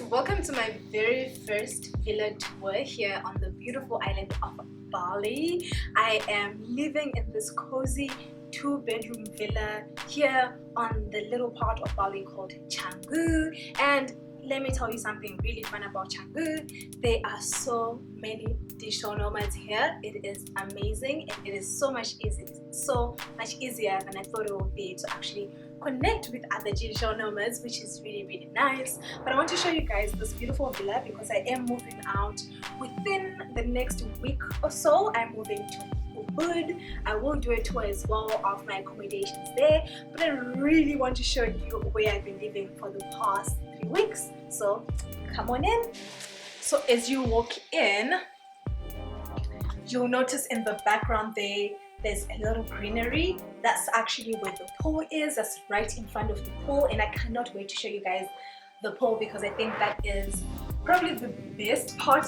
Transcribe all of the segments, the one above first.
welcome to my very first villa tour here on the beautiful island of Bali. I am living in this cozy 2-bedroom villa here on the little part of Bali called Canggu. And let me tell you something really fun about Canggu. There are so many digital nomads here. It is amazing and it is so much easier than I thought it would be to actually connect with other digital nomads, which is really nice. But I want to show you guys this beautiful villa because I am moving out within the next week or so. I'm moving to Ubud. I will do a tour as well of my accommodations there, but I really want to show you where I've been living for the past 3 weeks. So come on in. So as you walk in, you'll notice in the background there's a little greenery. That's actually where the pool is. That's right in front of the pool, and I cannot wait to show you guys the pool because I think that is probably the best part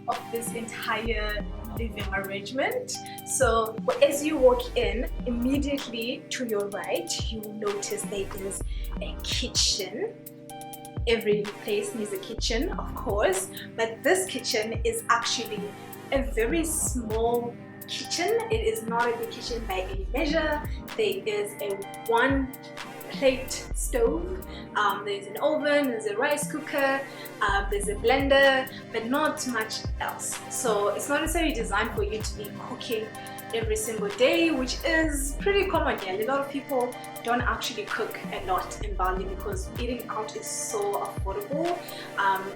of this entire living arrangement. So as you walk in, immediately to your right, you will notice there is a kitchen. Every place needs a kitchen, of course, but this kitchen is actually a very small kitchen. It is not a big kitchen by any measure. There is a 1-plate stove, there's an oven, there's a rice cooker, there's a blender, but not much else. So it's not necessarily designed for you to be cooking every single day, which is pretty common here. A lot of people don't actually cook a lot in Bali because eating out is so affordable.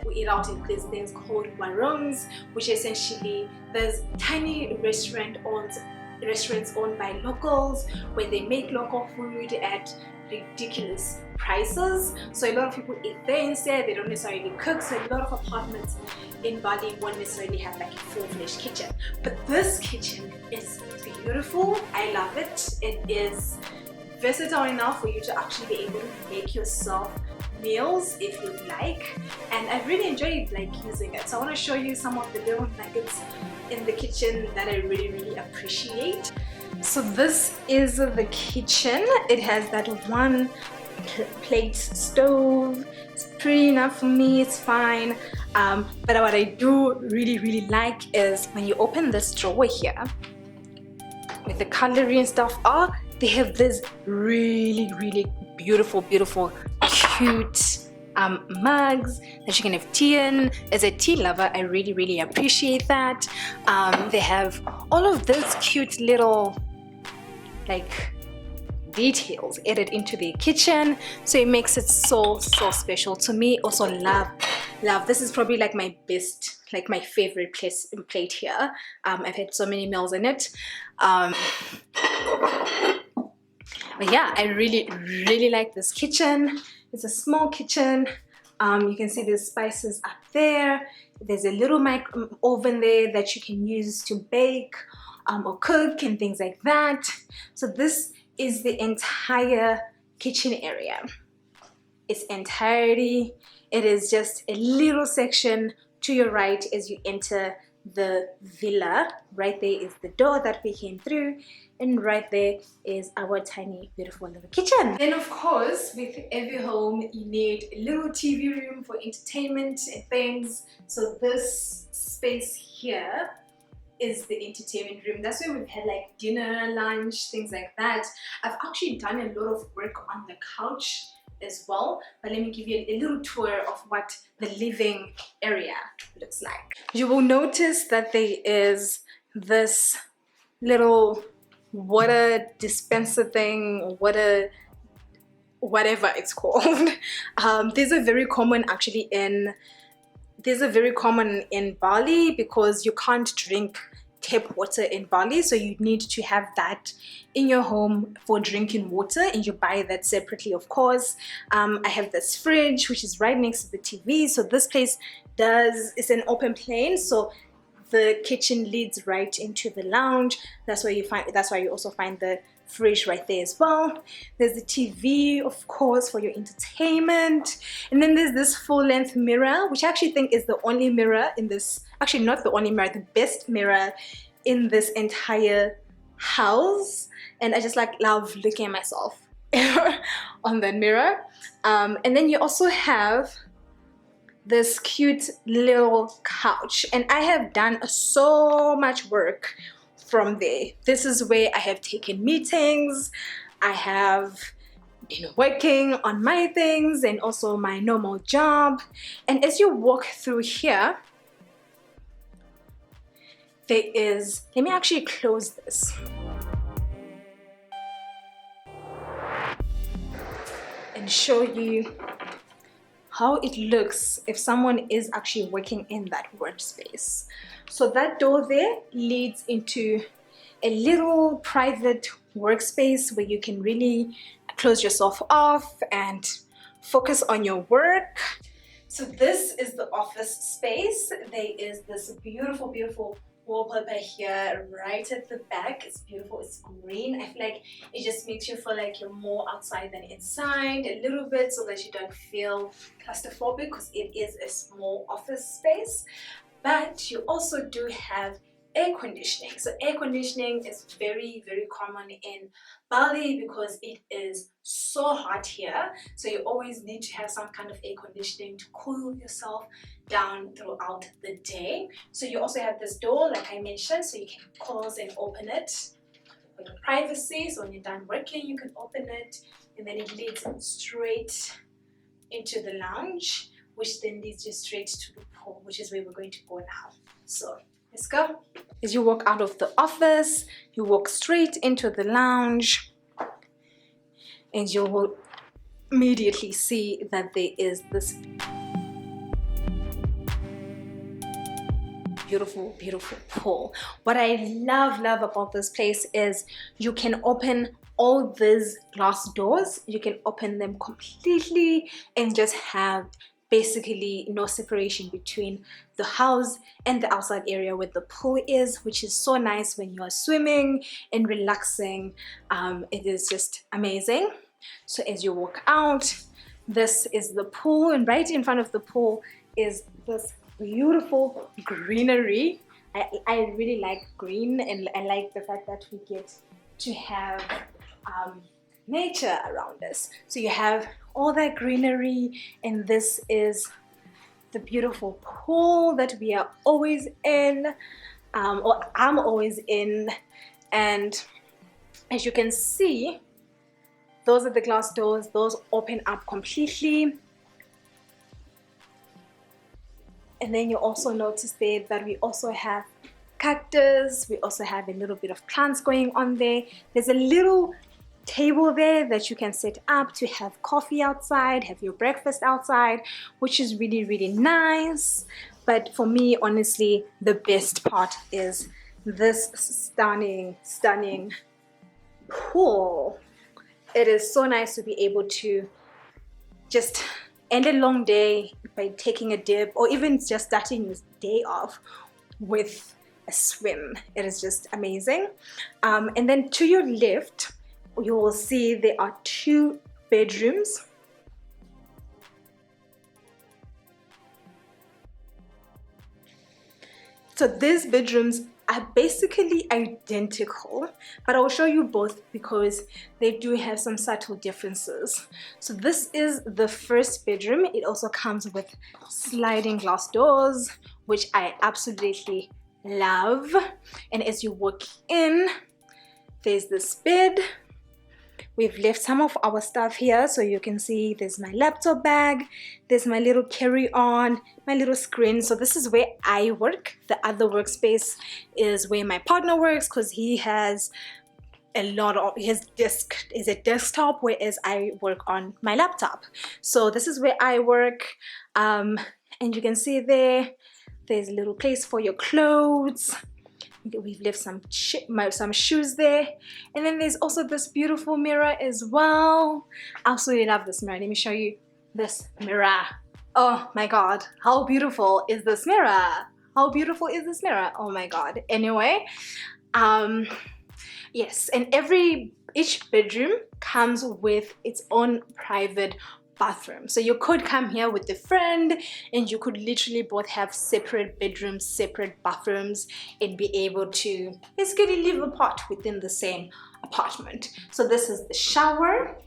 We eat out in things called warungs, which essentially there's tiny restaurants owned by locals where they make local food at ridiculous prices. So a lot of people eat there instead. They don't necessarily cook. So a lot of apartments in Bali won't necessarily have like a full-fledged kitchen. But this kitchen is beautiful. I love it. It is versatile enough for you to actually be able to make yourself meals if you like, and I really enjoyed using it. So I want to show you some of the little nuggets in the kitchen that I really appreciate. So this is the kitchen. It has that 1-plate stove. It's pretty enough for me, it's fine. But what I do really like is when you open this drawer here with the cutlery and stuff, they have this really beautiful cute mugs that you can have tea in. As a tea lover, I really appreciate that. They have all of this cute little details added into the kitchen, so it makes it so special to me. Also love this is probably my best, my favorite plate here. I've had so many meals in it. But yeah, I really like this kitchen. It's a small kitchen. You can see there's spices up there. There's a little oven there that you can use to bake or cook and things like that. So this is the entire kitchen area. Its entirety. It is just a little section to your right as you enter the villa. Right there is the door that we came through, and right there is our tiny beautiful little kitchen. Then of course, with every home you need a little TV room for entertainment and things. So this space here is the entertainment room. That's where we've had dinner, lunch, things like that. I've actually done a lot of work on the couch as well, but let me give you a little tour of what the living area looks like. You will notice that there is this little water dispenser thing, whatever it's called. These are very common actually in Bali because you can't drink tap water in Bali, so you need to have that in your home for drinking water, and you buy that separately, of course. I have this fridge which is right next to the TV. So this place it's an open plan, so the kitchen leads right into the lounge. That's why you also find the fridge right there as well. There's the TV, of course, for your entertainment, and then there's this full-length mirror, which I actually think is the only mirror in this, actually not the only mirror, the best mirror in this entire house. And I just love looking at myself on that mirror. And then you also have this cute little couch, and I have done so much work from there. This is where I have taken meetings. I have been working on my things and also my normal job. And as you walk through here, there is, let me actually close this and show you how it looks if someone is actually working in that workspace. So that door there leads into a little private workspace where you can really close yourself off and focus on your work. So this is the office space. There is this beautiful wallpaper here right at the back. It's beautiful, it's green. I feel like it just makes you feel like you're more outside than inside a little bit, so that you don't feel claustrophobic, because it is a small office space. But you also do have air conditioning. So air conditioning is very common in Bali because it is so hot here. So you always need to have some kind of air conditioning to cool yourself down throughout the day. So you also have this door, like I mentioned, so you can close and open it for your privacy. So when you're done working, you can open it, and then it leads straight into the lounge, which then leads you straight to the pool, which is where we're going to go now. So let's go. As you walk out of the office, you walk straight into the lounge, and you will immediately see that there is this beautiful pool. What I love about this place is you can open all these glass doors. You can open them completely and just have basically no separation between the house and the outside area where the pool is, which is so nice when you are swimming and relaxing. It is just amazing. So as you walk out, this is the pool, and right in front of the pool is this beautiful greenery. I really like green, and I like the fact that we get to have nature around us. So you have all that greenery, and this is the beautiful pool that we are always in, or I'm always in. And as you can see, those are the glass doors. Those open up completely. And then you also notice there that we also have cactus. We also have a little bit of plants going on there. There's a little table there that you can set up to have coffee outside, have your breakfast outside, which is really nice. But for me, honestly, the best part is this stunning pool. It is so nice to be able to just end a long day by taking a dip, or even just starting your day off with a swim. It is just amazing. And then to your left, you will see there are 2 bedrooms. So these bedrooms are basically identical, but I'll show you both because they do have some subtle differences. So this is the first bedroom. It also comes with sliding glass doors, which I absolutely love. And as you walk in, there's this bed. We've left some of our stuff here, so you can see there's my laptop bag, there's my little carry-on, my little screen. So this is where I work. The other workspace is where my partner works, because he has a lot of, his desk is a desktop, whereas I work on my laptop. So this is where I work, and you can see there's a little place for your clothes. We've left some shoes there, and then there's also this beautiful mirror as well. I absolutely love this mirror. Let me show you this mirror. Oh my god, how beautiful is this mirror? How beautiful is this mirror? Oh my god. Anyway, yes, and each bedroom comes with its own private bathroom. So you could come here with a friend, and you could literally both have separate bedrooms, separate bathrooms, and be able to basically live apart within the same apartment. So this is the shower.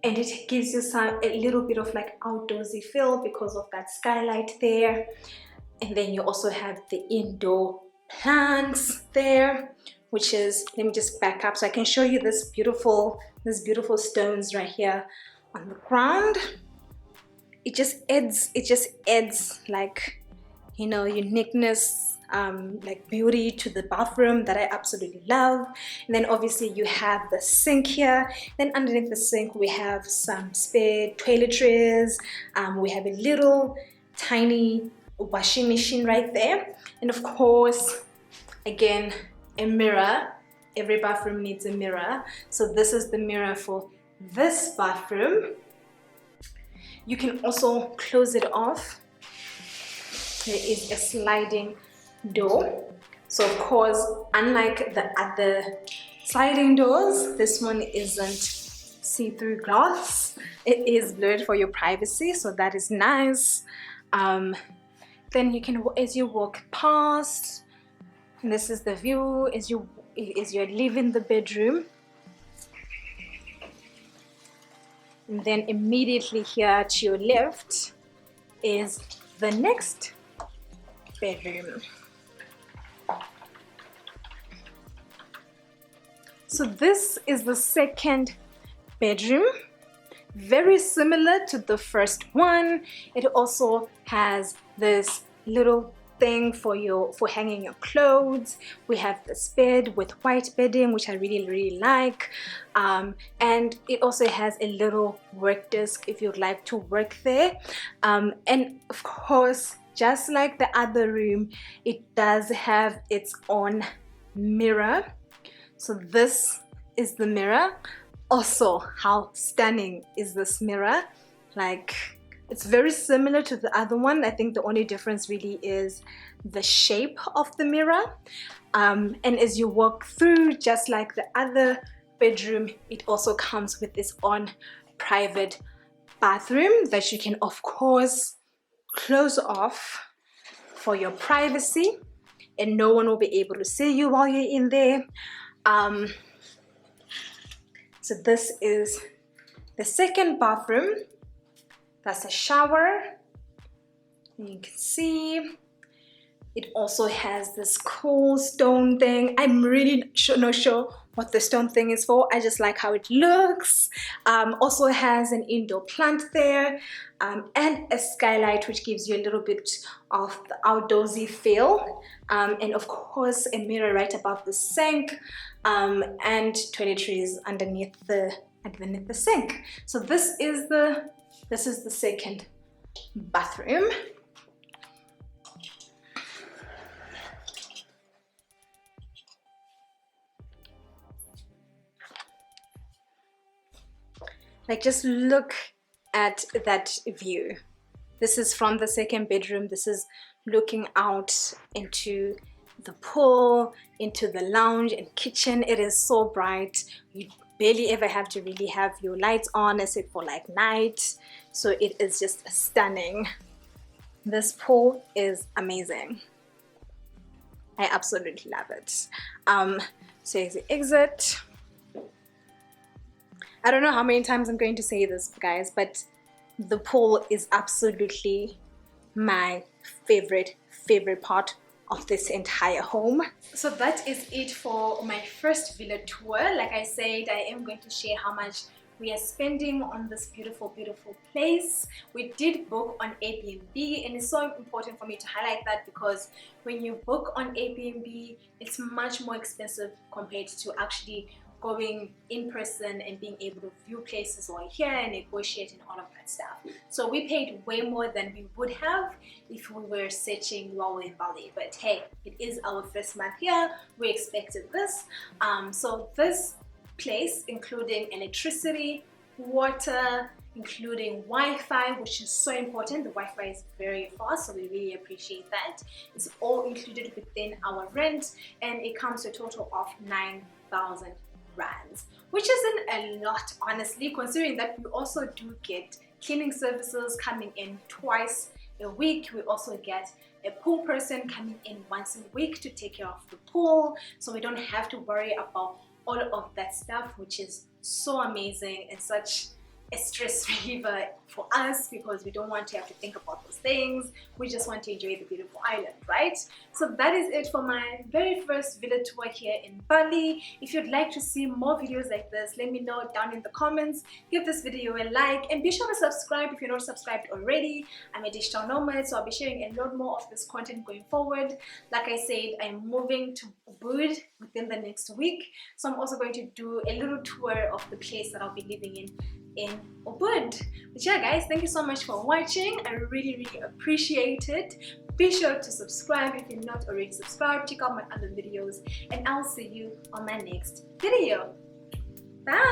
and it gives you a little bit of like outdoorsy feel because of that skylight there. And then you also have the indoor plants there, which is, let me just back up so I can show you this beautiful stones right here on the ground. It just adds like, you know, uniqueness, like beauty to the bathroom that I absolutely love. And then obviously you have the sink here. Then underneath the sink we have some spare toiletries. We have a little tiny washing machine right there, and of course, again, a mirror. Every bathroom needs a mirror, so this is the mirror for this bathroom. You can also close it off. There is a sliding door, so of course, unlike the other sliding doors, this one isn't see-through glass. It is blurred for your privacy, so that is nice. Then you can, as you walk past, and this is the view as you're leaving the bedroom. And then immediately here to your left is the next bedroom. So this is the second bedroom. Very similar to the first one. It also has this little thing for hanging your clothes. We have this bed with white bedding, which I really like, and it also has a little work desk if you'd like to work there, and of course, just like the other room, it does have its own mirror. So this is the mirror. Also, how stunning is this mirror? Like, it's very similar to the other one. I think the only difference really is the shape of the mirror. And as you walk through, just like the other bedroom, it also comes with its own private bathroom that you can, of course, close off for your privacy, and no one will be able to see you while you're in there. So this is the second bathroom. That's a shower. And you can see it also has this cool stone thing. I'm really not sure what the stone thing is for. I just like how it looks. Also has an indoor plant there, and a skylight, which gives you a little bit of the outdoorsy feel. And of course, a mirror right above the sink, and toiletries underneath the sink. So this is the second bathroom. Like, just look at that view. This is from the second bedroom. This is looking out into the pool, into the lounge and kitchen. It is so bright. You barely ever have to really have your lights on except for like night. So it is just stunning. This pool is amazing. I absolutely love it. So as you exit, I don't know how many times I'm going to say this, guys, but the pool is absolutely my favorite part of this entire home. So that is it for my first villa tour. Like I said, I am going to share how much we are spending on this beautiful place. We did book on Airbnb, and it's so important for me to highlight that, because when you book on Airbnb, it's much more expensive compared to actually going in person and being able to view places while here and negotiate and all of that stuff. So we paid way more than we would have if we were searching while we're in Bali. But hey, it is our first month here. We expected this. So this place, including electricity, water, including Wi-Fi, which is so important. The Wi-Fi is very fast, so we really appreciate that. It's all included within our rent, and it comes to a total of 9,000 rands, which isn't a lot, honestly, considering that we also do get cleaning services coming in twice a week. We also get a pool person coming in once a week to take care of the pool, so we don't have to worry about all of that stuff, which is so amazing and such a stress reliever for us, because we don't want to have to think about those things. We just want to enjoy the beautiful island, right? So that is it for my very first villa tour here in Bali. If you'd like to see more videos like this, let me know down in the comments. Give this video a like and be sure to subscribe if you're not subscribed already. I'm a digital nomad, so I'll be sharing a lot more of this content going forward. Like I said, I'm moving to Ubud within the next week, so I'm also going to do a little tour of the place that I'll be living in Ubud. But yeah guys, thank you so much for watching. I really appreciate it. Be sure to subscribe if you're not already subscribed. Check out my other videos and I'll see you on my next video. Bye.